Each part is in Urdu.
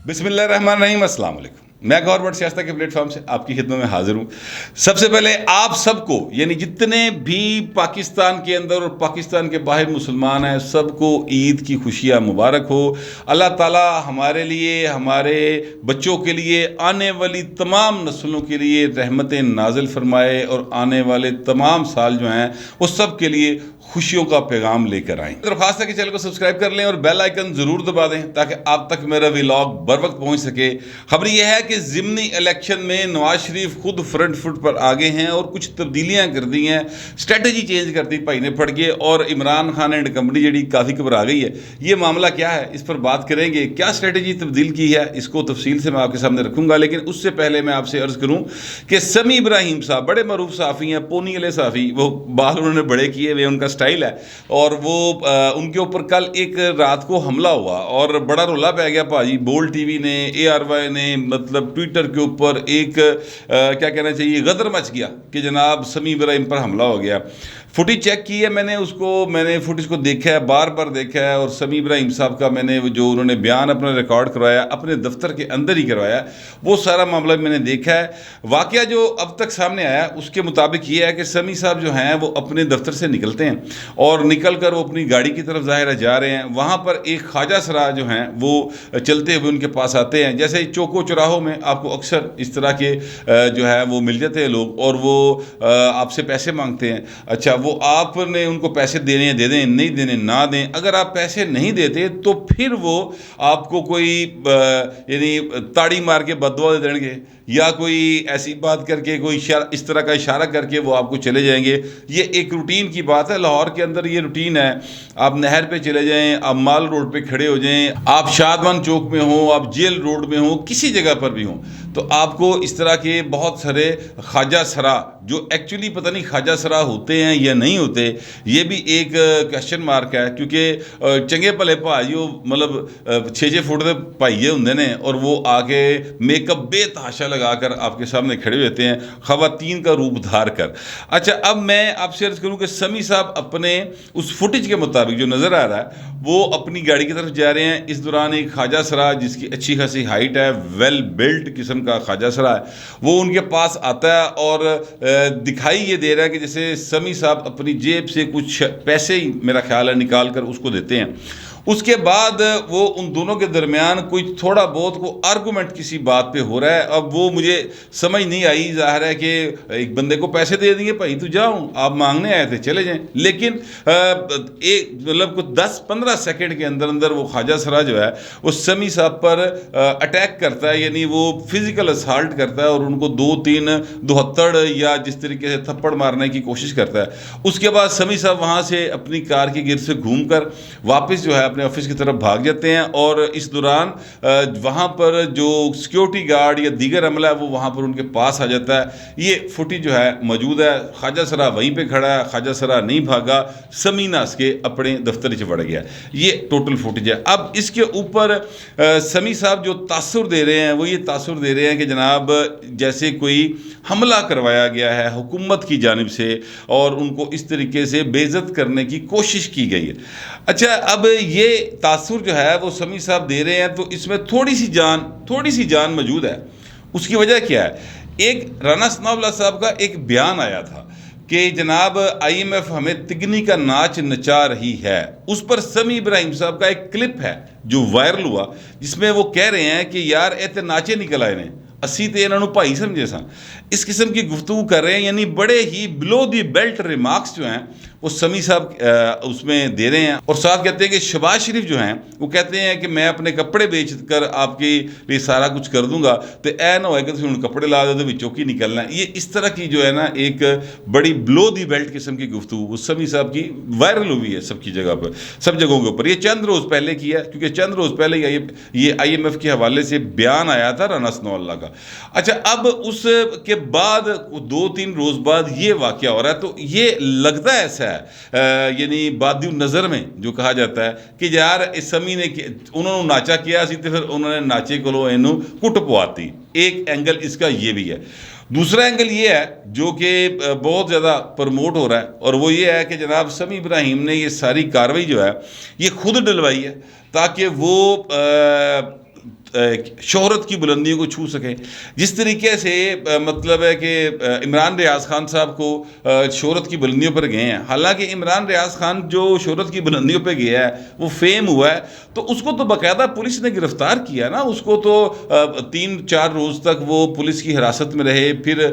بسم اللہ الرحمن الرحیم۔ السلام علیکم۔ میں گور بٹ سیاستہ کے پلیٹ فارم سے آپ کی خدمت میں حاضر ہوں۔ سب سے پہلے آپ سب کو، یعنی جتنے بھی پاکستان کے اندر اور پاکستان کے باہر مسلمان ہیں، سب کو عید کی خوشیاں مبارک ہو۔ اللہ تعالیٰ ہمارے لیے، ہمارے بچوں کے لیے، آنے والی تمام نسلوں کے لیے رحمتیں نازل فرمائے اور آنے والے تمام سال جو ہیں وہ سب کے لیے خوشیوں کا پیغام لے کر آئیں۔ درخواست ہے کہ چینل کو سبسکرائب کر لیں اور بیل آئیکن ضرور دبا دیں تاکہ آپ تک میرا ویلاگ بر وقت پہنچ سکے۔ خبر یہ ہے کہ ضمنی الیکشن میں نواز شریف خود فرنٹ فٹ پر آگے ہیں اور کچھ تبدیلیاں کر دی ہیں، اسٹریٹجی چینج کر دی بھائی نے پڑ کے، اور عمران خان اینڈ کمپنی جڑی کافی گھبرا گئی ہے۔ یہ معاملہ کیا ہے، اس پر بات کریں گے۔ کیا اسٹریٹجی تبدیل کی ہے، اس کو تفصیل سے میں آپ کے سامنے رکھوں گا، لیکن اس سے پہلے میں آپ سے عرض کروں کہ سمیع ابراہیم صاحب بڑے معروف صحافی ہیں، پونی والے صحافی، وہ بال انہوں نے بڑے کیے ہوئے، ان کا سٹائل ہے، اور وہ ان کے اوپر کل ایک رات کو حملہ ہوا اور بڑا رولا پہ گیا بھاجی۔ بول ٹی وی نے، اے آر وائی نے، مطلب ٹویٹر کے اوپر ایک کیا کہنا چاہیے، غدر مچ گیا کہ جناب سمیع ابراہیم پر حملہ ہو گیا۔ فوٹیج چیک کی ہے میں نے، میں نے فوٹیج کو دیکھا ہے، بار بار دیکھا ہے، اور سمیع ابراہیم صاحب کا میں نے جو انہوں نے بیان اپنا ریکارڈ کروایا اپنے دفتر کے اندر ہی کروایا، وہ سارا معاملہ میں نے دیکھا ہے۔ واقعہ جو اب تک سامنے آیا اس کے مطابق یہ ہے کہ سمیع صاحب جو ہیں وہ اپنے دفتر سے نکلتے ہیں اور نکل کر وہ اپنی گاڑی کی طرف ظاہر جا رہے ہیں۔ وہاں پر ایک خواجہ سرا جو ہیں وہ چلتے ہوئے ان کے پاس آتے ہیں۔ جیسے چوکو چوراہوں میں آپ کو اکثر اس طرح کے جو ہے وہ مل جاتے ہیں لوگ، اور وہ آپ سے پیسے مانگتے ہیں۔ اچھا، وہ آپ نے ان کو پیسے دینے ہیں دے دیں، نہیں دینے نہ دیں۔ اگر آپ پیسے نہیں دیتے تو پھر وہ آپ کو کوئی یعنی تاڑی مار کے بد دعا دے دیں گے، یا کوئی ایسی بات کر کے، کوئی اس طرح کا اشارہ کر کے وہ آپ کو چلے جائیں گے۔ یہ ایک روٹین کی بات ہے، لاہور کے اندر یہ روٹین ہے۔ آپ نہر پہ چلے جائیں، آپ مال روڈ پہ کھڑے ہو جائیں، آپ شادمان چوک میں ہوں، آپ جیل روڈ میں ہوں، کسی جگہ پر بھی ہوں، تو آپ کو اس طرح کے بہت سارے خواجہ سرا، جو ایکچولی پتہ نہیں خواجہ سرا ہوتے ہیں یا نہیں ہوتے، یہ بھی ایک کویسچن مارک ہے، کیونکہ چنگے بھلے بھائیو مطلب 6 فٹ دے بھائیے ہوندے نے، اور وہ آگے میک اپ بے تحاشا لگا کر آپ کے سامنے کھڑے ہوتے ہیں، خواتین کا روپ دھار کر۔ اچھا، اب میں آپ سے عرض کروں کہ سمیع صاحب اپنے اس فوٹیج کے مطابق جو نظر آ رہا ہے وہ اپنی گاڑی کی طرف جا رہے ہیں۔ اس دوران ایک خواجہ سرا جس کی اچھی خاصی ہائٹ ہے، ویل بلڈ قسم کا خواجہ سرا ہے، وہ ان کے پاس آتا ہے اور دکھائی یہ دے رہا ہے کہ جیسے سمیع صاحب اپنی جیب سے کچھ پیسے ہی میرا خیال ہے نکال کر اس کو دیتے ہیں۔ اس کے بعد وہ ان دونوں کے درمیان کوئی تھوڑا بہت کو آرگومنٹ کسی بات پہ ہو رہا ہے۔ اب وہ مجھے سمجھ نہیں آئی، ظاہر ہے کہ ایک بندے کو پیسے دے دیے، بھائی تو جاؤ، آپ مانگنے آئے تھے چلے جائیں، لیکن ایک مطلب کچھ 10-15 سیکنڈ کے اندر اندر وہ خواجہ سرا جو ہے وہ سمیع صاحب پر اٹیک کرتا ہے، یعنی وہ فزیکل اسالٹ کرتا ہے اور ان کو 2-3 دوہتڑ یا جس طریقے سے تھپڑ مارنے کی کوشش کرتا ہے۔ اس کے بعد سمیع صاحب وہاں سے اپنی کار کے گرد سے گھوم کر واپس جو ہے اپنے آفس کی طرف بھاگ جاتے ہیں، اور اس دوران وہاں پر جو سیکیورٹی گارڈ یا دیگر عملہ ہے وہ وہاں پر ان کے پاس آ جاتا ہے۔ یہ فوٹیج جو ہے موجود ہے، خواجہ سرا وہیں پہ کھڑا ہے، خواجہ سرا نہیں بھاگا، سمیع ناس کے اپنے دفتر چ بڑھ گیا۔ یہ ٹوٹل فوٹیج ہے۔ اب اس کے اوپر سمیع صاحب جو تاثر دے رہے ہیں وہ یہ تاثر دے رہے ہیں کہ جناب جیسے کوئی حملہ کروایا گیا ہے حکومت کی جانب سے اور ان کو اس طریقے سے بے عزت کرنے کی کوشش کی گئی ہے۔ اچھا، اب یہ تاثر جو ہے وہ سمیع صاحب دے رہے ہیں تو اس میں تھوڑی سی جان موجود ہے۔ اس کی وجہ کیا ہے؟ ایک رانا ثناء اللہ صاحب کا ایک بیان آیا تھا کہ جناب IMF ہمیں تگنی کا ناچ نچا رہی ہے۔ اس پر سمیع ابراہیم صاحب کا ایک کلپ ہے جو وائرل ہوا، جس میں وہ کہہ رہے ہیں کہ یار ایتے ناچے نکل آئے نے، اسی تے انہوں بھائی سمجھے سن، اس قسم کی گفتگو کر رہے ہیں، یعنی بڑے ہی بلو دی بیلٹ ریمارکس جو ہیں وہ سمیع صاحب اس میں دے رہے ہیں، اور ساتھ کہتے ہیں کہ شہباز شریف جو ہیں وہ کہتے ہیں کہ میں اپنے کپڑے بیچ کر آپ کے لیے سارا کچھ کر دوں گا، تو اے نہ ہوئے کہ تم کپڑے لا دو تو بچوں کی نکلنا ہے۔ یہ اس طرح کی جو ہے نا ایک بڑی بلو دی بیلٹ قسم کی گفتگو وہ سمیع صاحب کی وائرل ہوئی ہے سب کی جگہ پر، سب جگہوں کے اوپر۔ یہ چند روز پہلے کی ہے، کیونکہ چند روز پہلے یہ IMF کے حوالے سے بیان آیا تھا رانا ثناء اللہ کا۔ اچھا، اب اس کے بعد 2-3 روز بعد یہ واقعہ ہو رہا ہے، تو یہ لگتا ہے ایسا ہے، یعنی بادی النظر میں جو کہا جاتا ہے کہ یار سمیع نے انہوں نے ناچا کیا سی تو پھر انہوں نے ناچے کو انہوں کٹ پواتی۔ ایک اینگل اس کا یہ بھی ہے۔ دوسرا اینگل یہ ہے جو کہ بہت زیادہ پروموٹ ہو رہا ہے، اور وہ یہ ہے کہ جناب سمیع ابراہیم نے یہ ساری کارروائی جو ہے یہ خود ڈلوائی ہے تاکہ وہ شہرت کی بلندیوں کو چھو سکیں. جس طریقے سے مطلب ہے کہ عمران ریاض خان صاحب کو شہرت کی بلندیوں پر گئے ہیں. حالانکہ عمران ریاض خان جو شہرت کی بلندیوں پہ گیا ہے, وہ فیم ہوا ہے, تو اس کو تو باقاعدہ پولیس نے گرفتار کیا نا. اس کو تو 3-4 روز تک وہ پولیس کی حراست میں رہے. پھر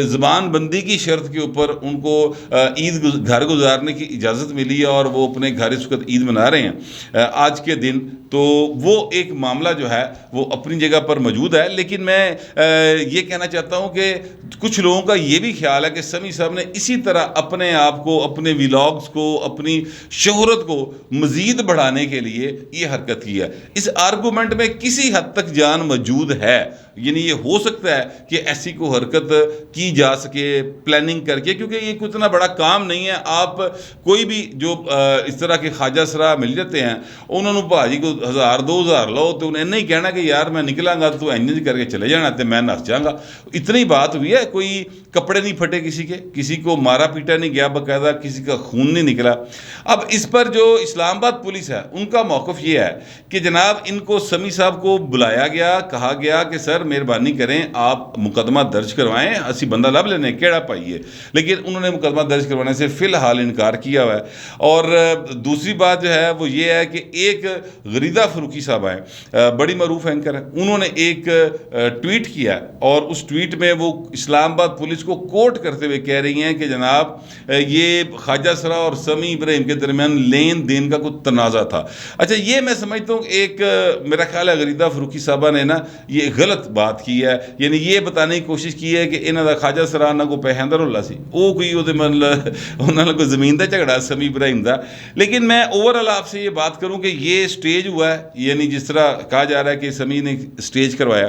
زبان بندی کی شرط کے اوپر ان کو عید گھر گزارنے کی اجازت ملی اور وہ اپنے گھر اس وقت عید منا رہے ہیں آج کے دن. تو وہ ایک معاملہ جو ہے وہ اپنی جگہ پر موجود ہے. لیکن میں یہ کہنا چاہتا ہوں کہ کچھ لوگوں کا یہ بھی خیال ہے کہ سمیع صاحب نے اسی طرح اپنے آپ کو, اپنے ویلاگز کو, اپنی شہرت کو مزید بڑھانے کے لیے یہ حرکت کی ہے. اس آرگومنٹ میں کسی حد تک جان موجود ہے. یعنی یہ ہو سکتا ہے کہ ایسی کو حرکت کی جا سکے پلاننگ کر کے, کیونکہ یہ کوئی اتنا بڑا کام نہیں ہے. آپ کوئی بھی جو اس طرح کے خواجہ سرا مل جاتے ہیں, انہوں نے بھاجی کو 1000-2000 لو تو انہیں نہیں کہنا کہ یار میں نکلاں گا تو انجن کر کے چلے جانا تو میں نس جاؤں گا. اتنی بات ہوئی ہے. کوئی کپڑے نہیں پھٹے کسی کے, کسی کو مارا پیٹا نہیں گیا, باقاعدہ کسی کا خون نہیں نکلا. اب اس پر جو اسلام آباد پولیس ہے ان کا موقف یہ ہے کہ جناب ان کو سمیع صاحب کو بلایا گیا, کہا گیا کہ سر مہربانی کریں آپ مقدمہ درج کروائیں, اسی بندہ لب لینے کیڑا پائیے. لیکن انہوں نے مقدمہ درج کروانے سے فی الحال انکار کیا ہوا ہے. اور دوسری بات جو ہے وہ یہ ہے کہ ایک غریدہ فروخی صاحب ہیں, بڑی معروف اینکر ہیں, انہوں نے ایک ٹویٹ کیا اور اس ٹویٹ میں وہ اسلام آباد پولیس کو کوٹ کرتے ہوئے کہہ رہی ہیں کہ جناب یہ خواجہ سرا اور سمیع ابراہیم کے درمیان لین دین کا کوئی تنازع تھا. اچھا, یہ میں سمجھتا ہوں ایک میرا خیال ہے غریدہ فروخی صاحبہ نے نا یہ غلط بات کی ہے. یعنی یہ بتانے کی کوشش کی ہے کہ انہوں نے خواجہ سرا نہ کوئی پیہندر اللہ سی, وہ کوئی وہ انہوں نے کوئی زمین کا جھگڑا سمیع ابراہیم دا. لیکن میں اوور آل آپ سے یہ بات کروں کہ یہ سٹیج ہوا ہے, یعنی جس طرح کہا جا رہا ہے کہ سمیع نے سٹیج کروایا,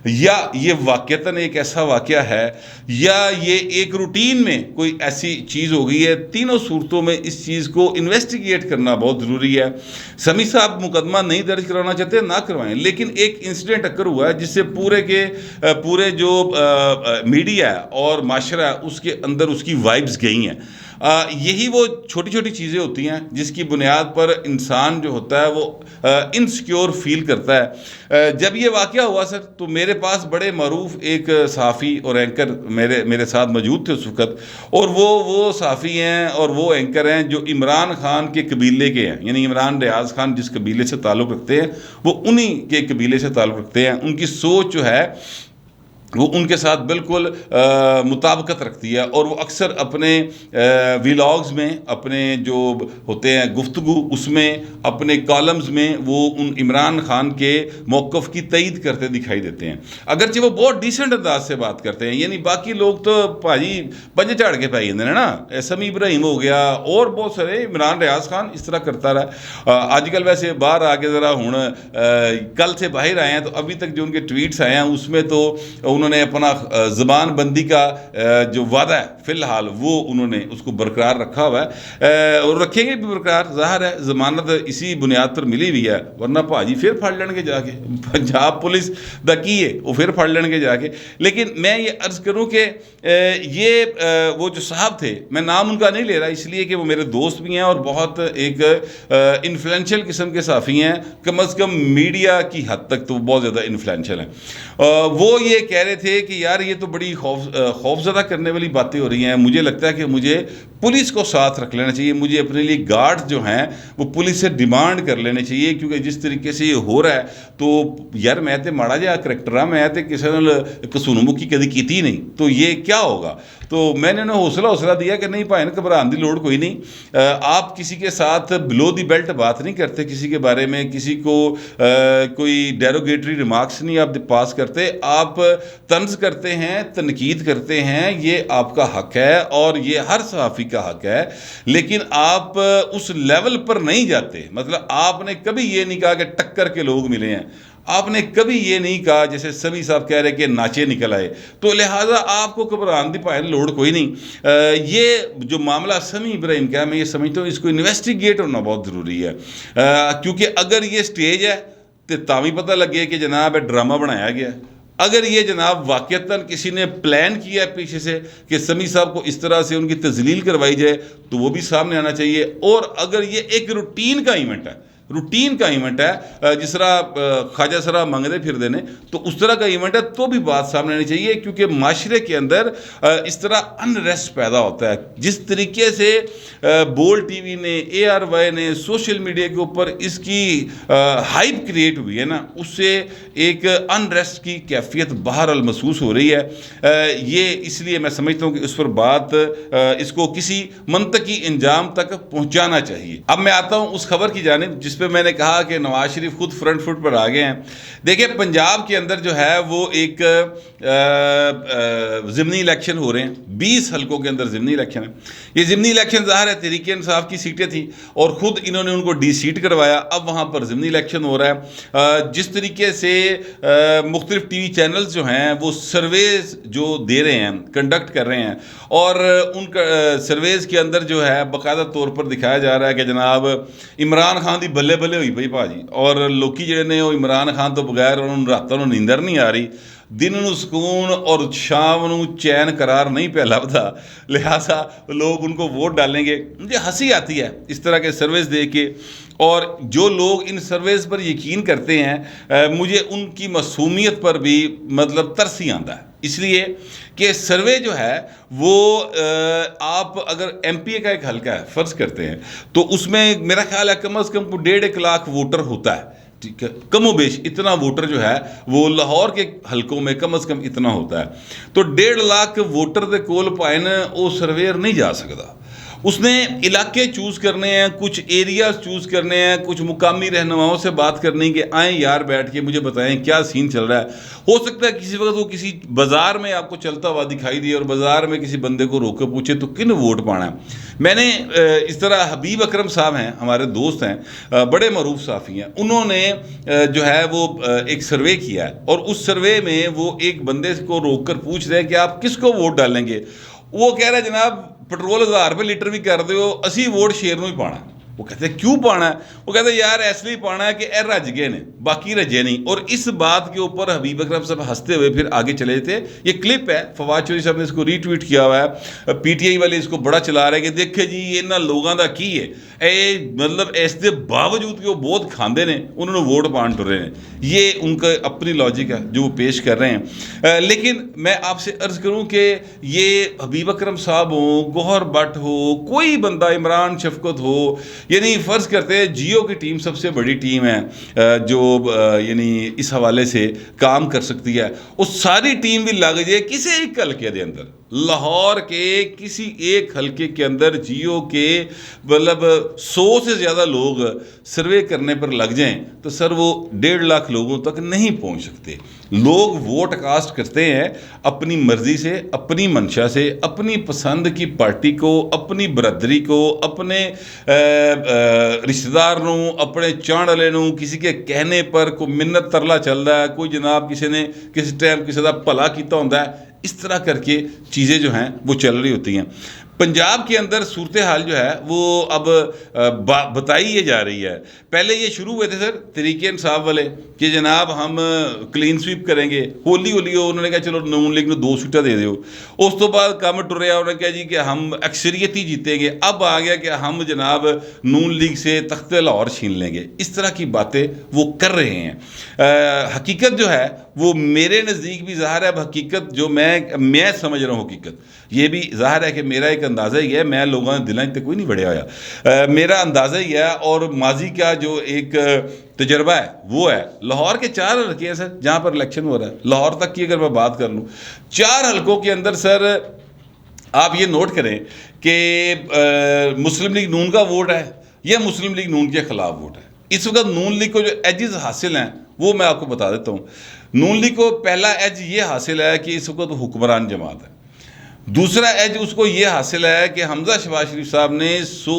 یا یہ واقعتاً ایک ایسا واقعہ ہے, یا یہ ایک روٹین میں کوئی ایسی چیز ہو گئی ہے. تینوں صورتوں میں اس چیز کو انویسٹیگیٹ کرنا بہت ضروری ہے. سمیع صاحب مقدمہ نہیں درج کروانا چاہتے نہ کروائیں, لیکن ایک انسیڈنٹ اکر ہوا ہے جس سے پورے جو میڈیا ہے اور معاشرہ ہے اس کے اندر اس کی وائبز گئی ہیں. یہی وہ چھوٹی چھوٹی چیزیں ہوتی ہیں جس کی بنیاد پر انسان جو ہوتا ہے وہ انسیکیور فیل کرتا ہے. جب یہ واقعہ ہوا سر, تو میرے پاس بڑے معروف ایک صحافی اور اینکر میرے ساتھ موجود تھے اس وقت, اور وہ صحافی ہیں اور وہ اینکر ہیں جو عمران خان کے قبیلے کے ہیں. یعنی عمران ریاض خان جس قبیلے سے تعلق رکھتے ہیں وہ انہی کے قبیلے سے تعلق رکھتے ہیں. ان کی سوچ جو ہے وہ ان کے ساتھ بالکل مطابقت رکھتی ہے, اور وہ اکثر اپنے ویلاگز میں, اپنے جو ہوتے ہیں گفتگو اس میں, اپنے کالمز میں وہ ان عمران خان کے موقف کی تائید کرتے دکھائی دیتے ہیں, اگرچہ وہ بہت ڈیسنٹ انداز سے بات کرتے ہیں. یعنی باقی لوگ تو بھائی پنجے جھاڑ کے پائی جاتے ہیں نا, سمیع ابراہیم ہو گیا اور بہت سارے, عمران ریاض خان اس طرح کرتا رہا. آج کل ویسے باہر آ کے ذرا ہوں کل سے باہر آئے ہیں, تو ابھی تک جو ان کے ٹویٹس آئے ہیں اس میں تو انہوں نے اپنا زبان بندی کا جو وعدہ ہے فی الحال وہ انہوں نے اس کو برقرار رکھا ہوا ہے, اور رکھیں گے بھی برقرار. ظاہر ہے ضمانت اسی بنیاد پر ملی ہوئی ہے, ورنہ بھاجی پھر پھڑ لیں گے جا کے, پنجاب پولیس دا کی ہے وہ پھر پھڑ لیں گے جا کے. لیکن میں یہ عرض کروں کہ یہ وہ جو صاحب تھے, میں نام ان کا نہیں لے رہا اس لیے کہ وہ میرے دوست بھی ہیں اور بہت ایک انفلوئنشل قسم کے صحافی ہیں, کم از کم میڈیا کی حد تک تو بہت زیادہ انفلوئنشل ہیں. وہ یہ کہہ رہے تھے کہ یار یہ تو بڑی خوفزدہ کرنے والی باتیں ہو رہی ہیں. مجھے لگتا ہے کہ مجھے پولیس کو ساتھ رکھ لینا چاہیے, مجھے اپنے لیے گارڈ جو ہیں وہ پولیس سے ڈیمانڈ کر لینے چاہیے, کیونکہ جس طریقے سے یہ ہو رہا ہے تو یار میں تے ماڑا جہا کریکٹر ہاں, میں تے کسی نے کسونمکی کدی کیتی نہیں, تو یہ کیا ہوگا. تو میں نے انہیں حوصلہ دیا کہ نہیں بھائی گھبران دی لوڑ کوئی نہیں, آپ کسی کے ساتھ بلو دی بیلٹ بات نہیں کرتے, کسی کے بارے میں کسی کو کوئی ڈیروگیٹری ریمارکس نہیں آپ پاس کرتے, آپ طنز کرتے ہیں, تنقید کرتے ہیں, یہ آپ کا حق ہے اور یہ ہر صحافی کا حق ہے. لیکن آپ اس لیول پر نہیں جاتے. مطلب آپ نے کبھی یہ نہیں کہا کہ ٹکر کے لوگ ملے ہیں, آپ نے کبھی یہ نہیں کہا جیسے سمیع صاحب کہہ رہے کہ ناچے نکل آئے, تو لہٰذا آپ کو گھبران دی پائے لوڑ کوئی نہیں. یہ جو معاملہ سمیع ابراہیم کا ہے, میں یہ سمجھتا ہوں اس کو انویسٹیگیٹ ہونا بہت ضروری ہے, کیونکہ اگر یہ سٹیج ہے تو تاوی پتہ لگے کہ جناب ڈرامہ بنایا گیا. اگر یہ جناب واقعتاً کسی نے پلان کیا ہے پیچھے سے کہ سمیع صاحب کو اس طرح سے ان کی تذلیل کروائی جائے, تو وہ بھی سامنے آنا چاہیے. اور اگر یہ ایک روٹین کا ایونٹ ہے, روٹین کا ایونٹ ہے، جس طرح خواجہ سرا منگتے پھر نے تو اس طرح کا ایونٹ ہے تو بھی بات سامنے آنی چاہیے، کیونکہ معاشرے کے اندر اس طرح انریسٹ پیدا ہوتا ہے. جس طریقے سے بول ٹی وی نے، اے آر وائی نے، سوشل میڈیا کے اوپر اس کی ہائپ کریٹ ہوئی ہے نا، اس سے ایک انریسٹ کی کیفیت بہرحال محسوس ہو رہی ہے. یہ اس لیے میں سمجھتا ہوں کہ اس پر بات اس کو کسی منطقی انجام تک پہنچانا چاہیے. اب میں آتا ہوں اس خبر کی جانب جس پہ میں نے کہا کہ نواز شریف خود فرنٹ فٹ پر آ گئے ہیں. دیکھیں پنجاب کے اندر جو ہے وہ ایک ضمنی الیکشن ہو رہے ہیں، 20 حلقوں کے اندر ضمنی الیکشن ہے. یہ ضمنی الیکشن ظاہر ہے تحریک انصاف کی سیٹیں تھیں اور خود انہوں نے ان کو ڈی سیٹ کروایا. اب وہاں پر ضمنی الیکشن ہو رہا ہے. جس طریقے سے مختلف ٹی وی چینلز جو ہیں وہ سرویز جو دے رہے ہیں، کنڈکٹ کر رہے ہیں، اور ان کا سرویز کے اندر جو ہے باقاعدہ طور پر دکھایا جا رہا ہے کہ جناب عمران خان دی بلے بلے ہوئی پئی بھاجی، اور لوکی جڑے نے وہ عمران خان تو بغیر انہوں راتوں نوں نیندر نہیں آ رہی، دن نوں سکون اور شام نوں چین قرار نہیں پہ لبدا، لہٰذا لوگ ان کو ووٹ ڈالیں گے. مجھے ہنسی آتی ہے اس طرح کے سرویز دیکھ کے، اور جو لوگ ان سرویز پر یقین کرتے ہیں مجھے ان کی معصومیت پر بھی مطلب ترس ہی آتا ہے. اس لیے کہ سروے جو ہے وہ آپ اگر ایم پی اے کا ایک حلقہ ہے فرض کرتے ہیں تو اس میں میرا خیال ہے کم از کم 1.5 لاکھ ووٹر ہوتا ہے، ٹھیک ہے، کم و بیش اتنا ووٹر جو ہے وہ لاہور کے حلقوں میں کم از کم اتنا ہوتا ہے. تو 1.5 لاکھ ووٹر دے کول پائن وہ سرویئر نہیں جا سکتا. اس نے علاقے چوز کرنے ہیں، کچھ ایریاز چوز کرنے ہیں، کچھ مقامی رہنماؤں سے بات کرنی کہ آئیں یار بیٹھ کے مجھے بتائیں کیا سین چل رہا ہے. ہو سکتا ہے کسی وقت وہ کسی بازار میں آپ کو چلتا ہوا دکھائی دے اور بازار میں کسی بندے کو روک کے پوچھے تو کن ووٹ پانا ہے. میں نے اس طرح حبیب اکرم صاحب ہیں، ہمارے دوست ہیں، بڑے معروف صحافی ہیں، انہوں نے جو ہے وہ ایک سروے کیا ہے اور اس سروے میں وہ ایک بندے کو روک کر پوچھ رہے ہیں کہ آپ کس کو ووٹ ڈالیں گے. وہ کہہ رہا ہے جناب پٹرول 1000 روپے لیٹر بھی کر دو، اسی ووٹ شیر نوں ہی پانا. وہ کہتے ہیں کیوں پانا ہے؟ وہ کہتے ہیں یار اس لیے پانا ہے کہ اے رج گئے نے باقی رجے نہیں. اور اس بات کے اوپر حبیب اکرم صاحب ہنستے ہوئے پھر آگے چلے تھے. یہ کلپ ہے، فواد چودھری صاحب نے اس کو ری ٹویٹ کیا ہوا ہے، پی ٹی آئی والے اس کو بڑا چلا رہے ہیں کہ دیکھے جی انہاں لوگاں دا کی ہے، اے مطلب اس دے باوجود کہ وہ بہت کھاندے نے انہوں نے ووٹ پان ٹرے ہیں. یہ ان کا اپنی لاجک ہے جو وہ پیش کر رہے ہیں. لیکن میں آپ سے عرض کروں کہ یہ حبیب اکرم صاحب ہوں، گوہر بٹ ہو، کوئی بندہ، عمران شفقت ہو، یعنی فرض کرتے ہیں جیو کی ٹیم سب سے بڑی ٹیم ہے جو یعنی اس حوالے سے کام کر سکتی ہے، وہ ساری ٹیم بھی لگ جائے کسی ایک حلقے دے اندر، لاہور کے کسی ایک حلقے کے اندر جیو کے مطلب 100 سے زیادہ لوگ سروے کرنے پر لگ جائیں تو سر وہ 1.5 لاکھ لوگوں تک نہیں پہنچ سکتے. لوگ ووٹ کاسٹ کرتے ہیں اپنی مرضی سے، اپنی منشا سے، اپنی پسند کی پارٹی کو، اپنی برادری کو، اپنے رشتہ دار نوں، اپنے چاند والے نوں، کسی کے کہنے پر کوئی منت ترلا چل رہا ہے، کوئی جناب کسی نے کسی ٹائم کسی کا بھلا کیتا ہوتا ہے، اس طرح کر کے چیزیں جو ہیں وہ چل رہی ہوتی ہیں. پنجاب کے اندر صورتحال جو ہے وہ اب بتائی یہ جا رہی ہے. پہلے یہ شروع ہوئے تھے سر تحریک انصاف والے کہ جناب ہم کلین سویپ کریں گے، ہولی انہوں نے کہا چلو نون لیگ نے 2 سیٹیں دے دیو. اس تو بعد کام ٹریا، انہوں نے کہا جی کہ ہم اکثریتی جیتیں گے. اب آ گیا کہ ہم جناب نون لیگ سے تخت لاہور چھین لیں گے. اس طرح کی باتیں وہ کر رہے ہیں. حقیقت جو ہے وہ میرے نزدیک بھی ظاہر ہے، اب حقیقت جو میں سمجھ رہا ہوں، حقیقت یہ بھی ظاہر ہے کہ میرا ایک اندازہ ہی ہے، میں لوگوں نے دلائیں تک کوئی نہیں بڑھیا ہوا، میرا اندازہ ہی ہے. اور ماضی کا جو ایک تجربہ ہے وہ ہے، لاہور کے 4 حلقے ہیں سر جہاں پر الیکشن ہو رہا ہے. لاہور تک کی اگر میں بات کر لوں، 4 حلقوں کے اندر سر آپ یہ نوٹ کریں کہ مسلم لیگ نون کا ووٹ ہے یا مسلم لیگ نون کے خلاف ووٹ ہے. اس وقت نون لیگ کو جو ایجز حاصل ہیں وہ میں آپ کو بتا دیتا ہوں. نون لیگ کو پہلا ایج یہ حاصل ہے کہ اس وقت حکمران جماعت ہے. دوسرا ایج اس کو یہ حاصل ہے کہ حمزہ شہباز شریف صاحب نے 100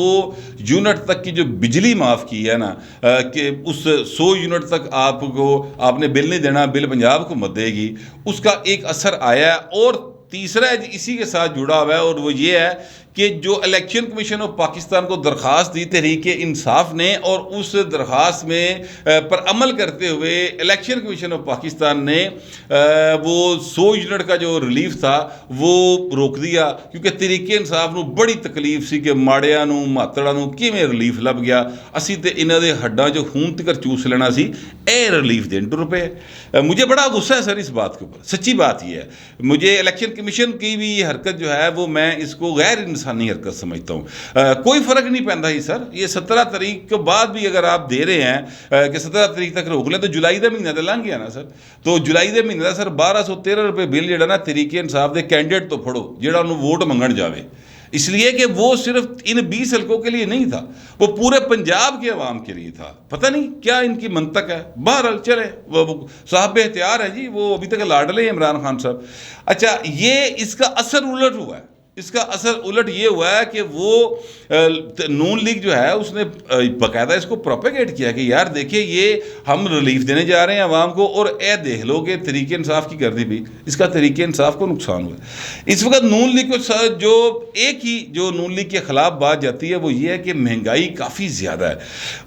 یونٹ تک کی جو بجلی معاف کی ہے نا، کہ اس 100 یونٹ تک آپ نے بل نہیں دینا، بل پنجاب کو مت دے گی، اس کا ایک اثر آیا ہے. اور تیسرا ایج اسی کے ساتھ جڑا ہوا ہے اور وہ یہ ہے کہ جو الیکشن کمیشن آف پاکستان کو درخواست دی تحریک انصاف نے، اور اس درخواست میں پر عمل کرتے ہوئے الیکشن کمیشن آف پاکستان نے وہ 100 یونٹ کا جو ریلیف تھا وہ روک دیا، کیونکہ تحریک انصاف نو بڑی تکلیف سی کہ ماڑیاں نو ماتڑاں نو کیویں ریلیف لب گیا، اسی تے انہاں دے ہڈاں جو خون تکر چوس لینا سی، اے ریلیف دین ٹر پے۔ مجھے بڑا غصہ ہے سر اس بات کے اوپر، سچی بات یہ ہے، مجھے الیکشن کمیشن کی بھی یہ حرکت جو ہے وہ میں اس کو غیر انسانی حرکت سمجھتا ہوں۔ کوئی فرق نہیں پیندا ہی سر، یہ 17 تاریخ کے بعد بھی اگر آپ دے رہے ہیں کہ 17 تاریخ تک روک لیں تو جولائی دا مہینہ تو لنگ گیا نا سر، تو جولائی دے مہینے دا سر 1213 روپے بل جڑا نا تحریک انصاف دے کینڈیڈیٹ تو پھڑو جڑا انہوں ووٹ منگن جاوے، اس لیے کہ وہ صرف ان 20 حلقوں کے لیے نہیں تھا، وہ پورے پنجاب کے عوام کے لیے تھا۔ پتہ نہیں کیا ان کی منطق ہے، بہرحال چلے وہ صاحب اختیار ہے جی، وہ ابھی تک لاڈلے ہیں عمران خان صاحب۔ اچھا، یہ اس کا اثر الٹ ہوا ہے، اس کا اثر الٹ یہ ہوا ہے کہ وہ نون لیگ جو ہے اس نے باقاعدہ اس کو پروپیگیٹ کیا کہ یار دیکھیں یہ ہم ریلیف دینے جا رہے ہیں عوام کو، اور اے دیکھ لو کہ تحریک انصاف کی کر دی بھی، اس کا تحریک انصاف کو نقصان ہوا ہے۔ اس وقت نون لیگ کو جو ایک ہی جو نون لیگ کے خلاف بات جاتی ہے وہ یہ ہے کہ مہنگائی کافی زیادہ ہے،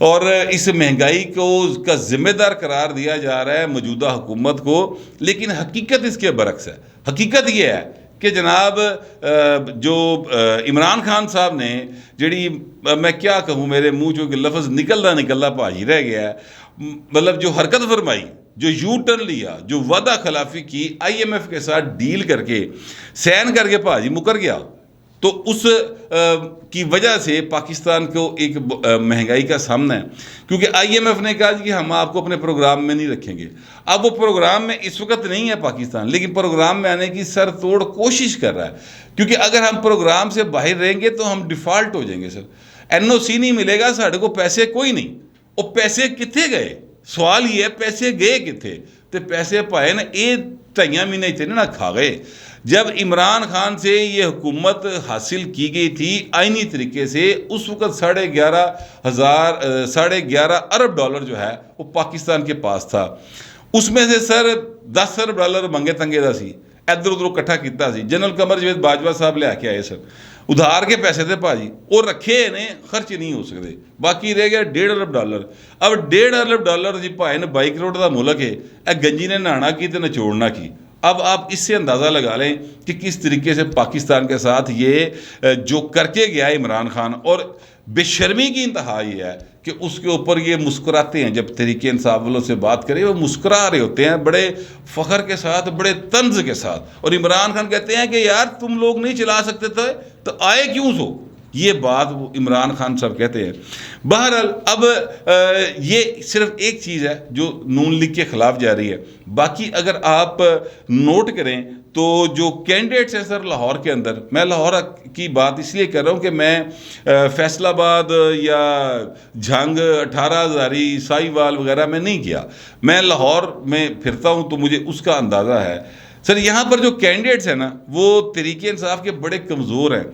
اور اس مہنگائی کو کا ذمہ دار قرار دیا جا رہا ہے موجودہ حکومت کو، لیکن حقیقت اس کے برعکس ہے۔ حقیقت یہ ہے کہ جناب جو عمران خان صاحب نے جڑی میں کیا کہوں، میرے منہ جو کہ لفظ نکلنا بھاجی رہ گیا ہے، مطلب جو حرکت فرمائی، جو یو ٹرن لیا، جو وعدہ خلافی کی آئی ایم ایف کے ساتھ ڈیل کر کے سین کر کے بھاجی مکر گیا، تو اس کی وجہ سے پاکستان کو ایک مہنگائی کا سامنا ہے، کیونکہ آئی ایم ایف نے کہا کہ ہم آپ کو اپنے پروگرام میں نہیں رکھیں گے۔ اب وہ پروگرام میں اس وقت نہیں ہے پاکستان، لیکن پروگرام میں آنے کی سر توڑ کوشش کر رہا ہے، کیونکہ اگر ہم پروگرام سے باہر رہیں گے تو ہم ڈیفالٹ ہو جائیں گے سر، این او سی نہیں ملے گا، ساڑھے کو پیسے کوئی نہیں۔ وہ پیسے کتنے گئے؟ سوال یہ ہے پیسے گئے کتنے؟ تو پیسے پائے نا یہ 2.5 مہینے اتنے نہ کھا گئے۔ جب عمران خان سے یہ حکومت حاصل کی گئی تھی آئینی طریقے سے، اس وقت 11.5 ارب ڈالر جو ہے وہ پاکستان کے پاس تھا، اس میں سے سر 10 ارب ڈالر منگے تنگے دا سی، ادھر ادھر کٹھا کیتا سی، جنرل قمر جاوید باجوہ صاحب لے کے آئے سر، ادھار کے پیسے تھے پاجی، اور رکھے نے خرچ نہیں ہو سکتے، باقی رہ گیا 1.5 ارب ڈالر۔ اب 1.5 ارب ڈالر جی پائے نے 22 کروڑ دا ملک ہے، اے گنجی نے نہانا کی تے نچوڑنا کی۔ اب آپ اس سے اندازہ لگا لیں کہ کس طریقے سے پاکستان کے ساتھ یہ جو کر کے گیا ہے عمران خان، اور بے شرمی کی انتہا یہ ہے کہ اس کے اوپر یہ مسکراتے ہیں، جب تحریک انصاف والوں سے بات کرے وہ مسکرا رہے ہوتے ہیں بڑے فخر کے ساتھ، بڑے طنز کے ساتھ، اور عمران خان کہتے ہیں کہ یار تم لوگ نہیں چلا سکتے تھے تو آئے کیوں سو؟ یہ بات وہ عمران خان صاحب کہتے ہیں۔ بہرحال اب یہ صرف ایک چیز ہے جو نون لیگ کے خلاف جا رہی ہے، باقی اگر آپ نوٹ کریں تو جو کینڈیڈیٹس ہیں سر لاہور کے اندر، میں لاہور کی بات اس لیے کر رہا ہوں کہ میں فیصل آباد یا جھنگ 18 ہزاری سائی وال وغیرہ میں نہیں گیا، میں لاہور میں پھرتا ہوں تو مجھے اس کا اندازہ ہے۔ سر یہاں پر جو کینڈیڈیٹس ہیں نا وہ تحریک انصاف کے بڑے کمزور ہیں،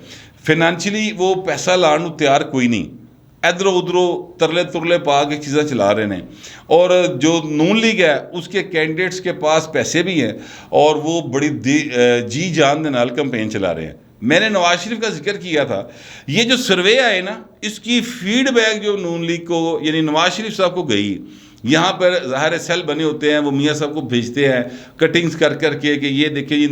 فائنینشلی وہ پیسہ لانے تیار کوئی نہیں، ادھر ادھر ترلے پا کے چیزیں چلا رہے ہیں، اور جو نون لیگ ہے اس کے کینڈیڈیٹس کے پاس پیسے بھی ہیں اور وہ بڑی جی جان دے نال کمپین چلا رہے ہیں۔ میں نے نواز شریف کا ذکر کیا تھا، یہ جو سروے آئے نا اس کی فیڈ بیک جو نون لیگ کو یعنی نواز شریف صاحب کو گئی، یہاں پر ظاہر سیل بنے ہوتے ہیں، وہ میاں صاحب کو بھیجتے ہیں کٹنگز کر کے کہ یہ دیکھیں جی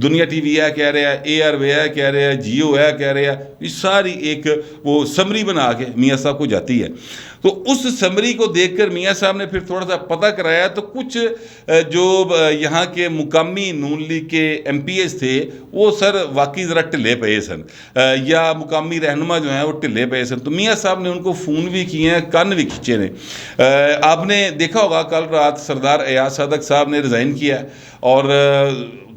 دنیا ٹی وی ہے کہہ رہے ہیں، اے آر وے ہے کہہ رہے ہیں، جیو ہے کہہ رہے ہیں، یہ ساری ایک وہ سمری بنا کے میاں صاحب کو جاتی ہے۔ تو اس سمری کو دیکھ کر میاں صاحب نے پھر تھوڑا سا پتہ کرایا، تو کچھ جو یہاں کے مقامی نون لیگ کے ایم پی ایز تھے وہ سر واقعی ذرا ٹھلے پئے سن، یا مقامی رہنما جو ہیں وہ ٹھلے پئے سن، تو میاں صاحب نے ان کو فون بھی کیے ہیں، کن بھی کھینچے نے۔ آپ نے دیکھا ہوگا کل رات سردار ایاز صادق صاحب نے ریزائن کیا ہے، اور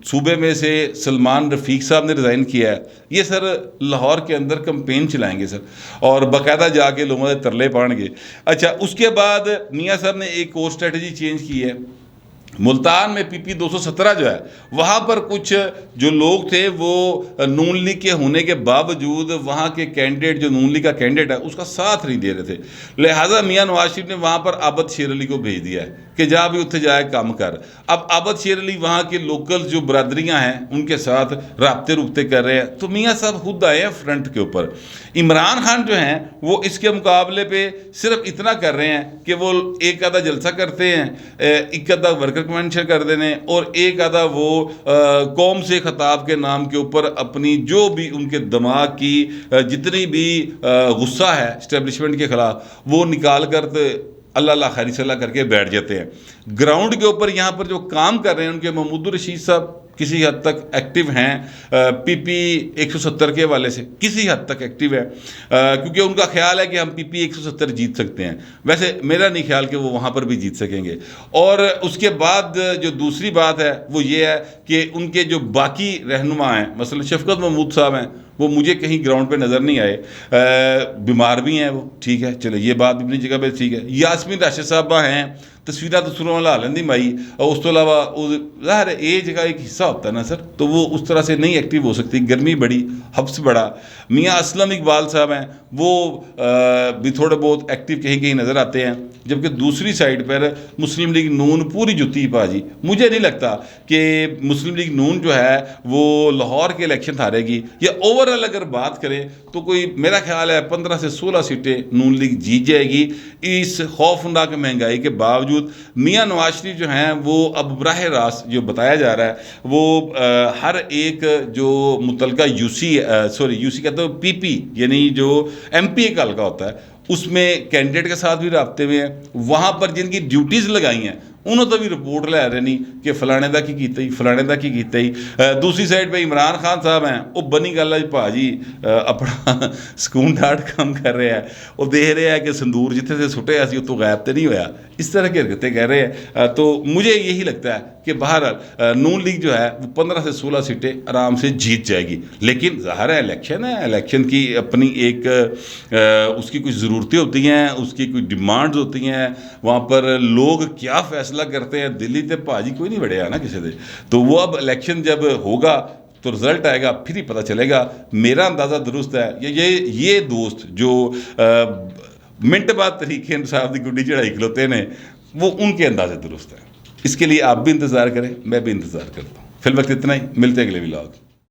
صوبے میں سے سلمان رفیق صاحب نے ریزائن کیا ہے۔ یہ سر لاہور کے اندر کمپین چلائیں گے سر، اور باقاعدہ جا کے لوگوں سے ترلے پان گے۔ اچھا، اس کے بعد میاں صاحب نے ایک اور اسٹریٹجی چینج کی ہے، ملتان میں پی پی 217 جو ہے وہاں پر کچھ جو لوگ تھے وہ نون لیگ کے ہونے کے باوجود وہاں کے کینڈیڈیٹ جو نون لیگ کا کینڈیڈیٹ ہے اس کا ساتھ نہیں دے رہے تھے، لہٰذا میاں نواز شریف نے وہاں پر عابد شیر علی کو بھیج دیا ہے کہ جا بھی اتنے جائے کام کر۔ اب عابد شیر علی وہاں کے لوکل جو برادریاں ہیں ان کے ساتھ رابطے کر رہے ہیں، تو میاں صاحب خود آئے ہیں فرنٹ کے اوپر۔ عمران خان جو ہیں وہ اس کے مقابلے پہ صرف اتنا کر رہے ہیں کہ وہ ایک آدھا جلسہ کرتے ہیں، ایک آدھا ورکر کنونشن کر دینے، اور ایک آدھا وہ قوم سے خطاب کے نام کے اوپر اپنی جو بھی ان کے دماغ کی جتنی بھی غصہ ہے اسٹیبلشمنٹ کے خلاف وہ نکال کر اللہ اللہ خیر صلاح کر کے بیٹھ جاتے ہیں۔ گراؤنڈ کے اوپر یہاں پر جو کام کر رہے ہیں ان کے محمود الرشید صاحب کسی حد تک ایکٹیو ہیں، پی پی 170 کے حوالے سے کسی حد تک ایکٹیو ہے، کیونکہ ان کا خیال ہے کہ ہم پی پی 170 جیت سکتے ہیں۔ ویسے میرا نہیں خیال کہ وہ وہاں پر بھی جیت سکیں گے۔ اور اس کے بعد جو دوسری بات ہے وہ یہ ہے کہ ان کے جو باقی رہنما ہیں، مثلا شفقت محمود صاحب ہیں، وہ مجھے کہیں گراؤنڈ پہ نظر نہیں آئے، بیمار بھی ہیں وہ، ٹھیک ہے چلے یہ بات اپنی جگہ پہ ٹھیک ہے۔ یاسمین راشد صاحبہ ہیں، تصویرات والا لندی مائی، اور اس تو علاوہ ظاہر ہے ایج کا ایک حصہ ہوتا ہے نا سر، تو وہ اس طرح سے نہیں ایکٹیو ہو سکتی، گرمی بڑی، حبس بڑا۔ میاں اسلم اقبال صاحب ہیں، وہ بھی تھوڑے بہت ایکٹیو کہیں نظر آتے ہیں، جبکہ دوسری سائڈ پر مسلم لیگ نون پوری جتی پا جی۔ مجھے نہیں لگتا کہ مسلم لیگ نون جو ہے وہ لاہور کے الیکشن ہارے گی، یا اوورآل اگر بات کریں تو کوئی میرا خیال ہے 15 سے 16 سیٹیں نون لیگ جیت جائے گی اس خوفناک مہنگائی کے باوجود۔ میاں نواز شریف جو ہیں وہ اب براہ راست جو بتایا جا رہا ہے وہ ہر ایک جو متعلقہ یو سی کہتے ہیں پی پی یعنی جو ایم پی ایک حلقہ ہوتا ہے اس میں کینڈیڈیٹ کے ساتھ بھی رابطے میں ہیں، وہاں پر جن کی ڈیوٹیز لگائی ہیں انہوں تو بھی رپورٹ لے رہے نہیں کہ فلانے دا کی کیتا ہی فلانے دا کی کیتا ہی۔ دوسری سائڈ پہ عمران خان صاحب ہیں، وہ بنی گل ہے پا جی اپنا سکون ڈاٹ کام کر رہے ہیں، وہ دیکھ رہے ہیں کہ سندور جتنے سے سٹے اسی تو غائب تو نہیں ہویا، اس طرح کی حرکتیں کہہ رہے ہیں۔ تو مجھے یہی لگتا ہے کہ بہرحال نون لیگ جو ہے وہ 15 سے 16 سیٹیں آرام سے جیت جائے گی، لیکن ظاہر ہے الیکشن کی اپنی ایک اس کی کچھ ضرورتیں ہوتی ہیں، اس کی کوئی ڈیمانڈز ہوتی ہیں، وہاں پر لوگ کیا فیصلہ کرتے ہیں، دلی تے پاجی کوئی نہیں بڑھیا نا کسی دے، تو وہ اب الیکشن جب ہوگا تو رزلٹ آئے گا پھر ہی پتہ چلے گا۔ میرا اندازہ درست ہے یہ دوست جو منٹ بعد طریقے انصاف دی گڈی چڑھائی کھلوتے ہیں وہ ان کے اندازے درست ہے۔ اس کے لیے آپ بھی انتظار کریں، میں بھی انتظار کرتا ہوں۔ فی الوقت اتنا ہی، ملتے اگلے ولاگ۔